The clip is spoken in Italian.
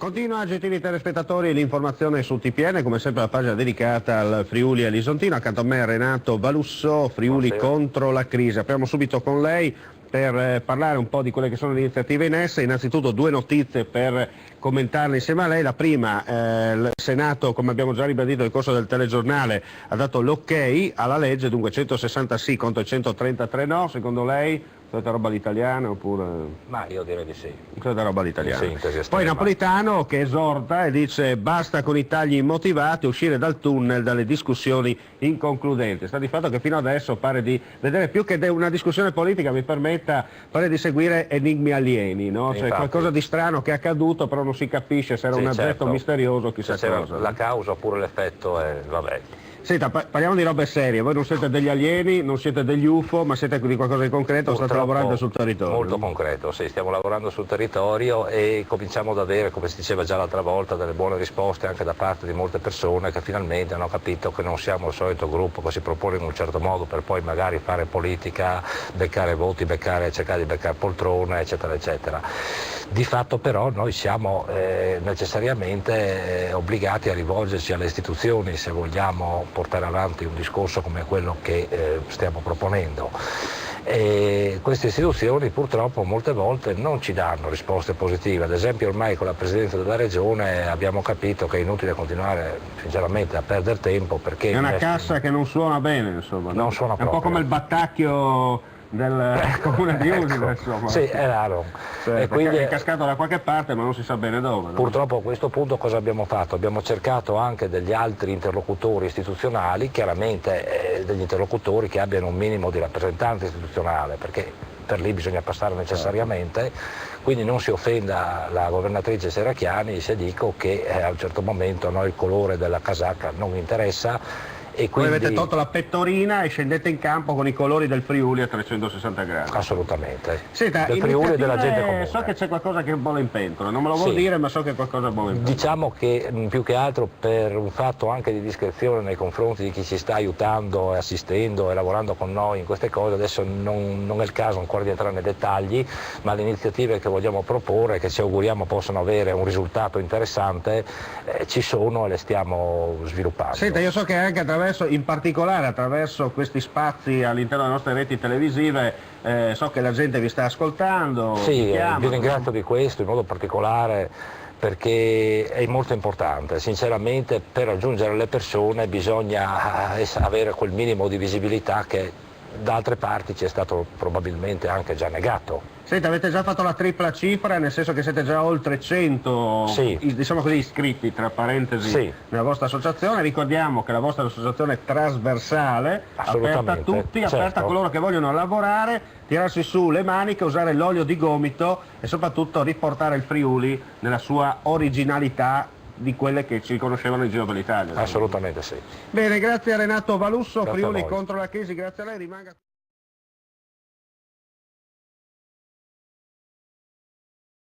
Continua, gentili telespettatori, l'informazione su TPN, come sempre la pagina dedicata al Friuli e all'Isontino. Accanto a me Renato Balusso, Friuli contro la crisi. Apriamo subito con lei per parlare un po' di quelle che sono le iniziative in essere. Innanzitutto due notizie per commentarle insieme a lei. La prima, il Senato, come abbiamo già ribadito nel corso del telegiornale, ha dato l'ok alla legge, dunque 160 sì contro 133 no. Secondo lei solita roba all'italiana oppure... Ma io direi di sì. Solita roba all'italiana. Sì, poi Napolitano che esorta e dice basta con i tagli immotivati, uscire dal tunnel, dalle discussioni inconcludenti. Sta di fatto che fino adesso pare di vedere più che una discussione politica, mi permetta, pare di seguire enigmi alieni, no? Cioè qualcosa di strano che è accaduto però non si capisce se era un oggetto misterioso, chissà cosa. La causa oppure l'effetto è... vabbè. Senta, parliamo di robe serie, voi non siete degli alieni, non siete degli UFO, ma siete di qualcosa di concreto, state lavorando sul territorio? Molto concreto, sì, stiamo lavorando sul territorio e cominciamo ad avere, come si diceva già l'altra volta, delle buone risposte anche da parte di molte persone che finalmente hanno capito che non siamo il solito gruppo che si propone in un certo modo per poi magari fare politica, beccare voti, cercare di beccare poltrone, eccetera, eccetera. Di fatto però noi siamo necessariamente obbligati a rivolgerci alle istituzioni se vogliamo portare avanti un discorso come quello che stiamo proponendo. E queste istituzioni purtroppo molte volte non ci danno risposte positive. Ad esempio ormai con la Presidenza della Regione abbiamo capito che è inutile continuare sinceramente a perdere tempo perché... È una cassa che non suona bene, insomma. Non suona proprio. È un po' come il battacchio del comune di Udine, insomma. Sì, è raro. E quindi è cascato da qualche parte ma non si sa bene dove. No? Purtroppo a questo punto cosa abbiamo fatto? Abbiamo cercato anche degli altri interlocutori istituzionali, chiaramente degli interlocutori che abbiano un minimo di rappresentanza istituzionale, perché per lì bisogna passare necessariamente, quindi non si offenda la governatrice Serracchiani se dico che a un certo momento a noi il colore della casacca non interessa. E quindi... Voi avete tolto la pettorina e scendete in campo con i colori del Friuli a 360 gradi. Assolutamente. Senta, del Friuli e della gente comune. So che c'è qualcosa che bolle in pentola, non me lo vuol dire ma so che qualcosa bolle in pentola. Diciamo che più che altro per un fatto anche di discrezione nei confronti di chi ci sta aiutando e assistendo e lavorando con noi in queste cose, adesso non è il caso ancora di entrare nei dettagli, ma le iniziative che vogliamo proporre, che ci auguriamo possano avere un risultato interessante, ci sono e le stiamo sviluppando. Senta, io so che anche in particolare attraverso questi spazi all'interno delle nostre reti televisive, so che la gente vi sta ascoltando. Sì, vi ringrazio di questo in modo particolare perché è molto importante. Sinceramente per raggiungere le persone bisogna avere quel minimo di visibilità che da altre parti ci è stato probabilmente anche già negato. Senta, avete già fatto la tripla cifra, nel senso che siete già oltre 100 diciamo così, iscritti, tra parentesi, nella vostra associazione. Ricordiamo che la vostra associazione è trasversale, aperta a tutti, aperta a coloro che vogliono lavorare, tirarsi su le maniche, usare l'olio di gomito e soprattutto riportare il Friuli nella sua originalità di quelle che ci conoscevano in giro per l'Italia. Assolutamente sì. Bene, grazie a Renato Balusso, Friuli contro la crisi, grazie a lei, rimanga...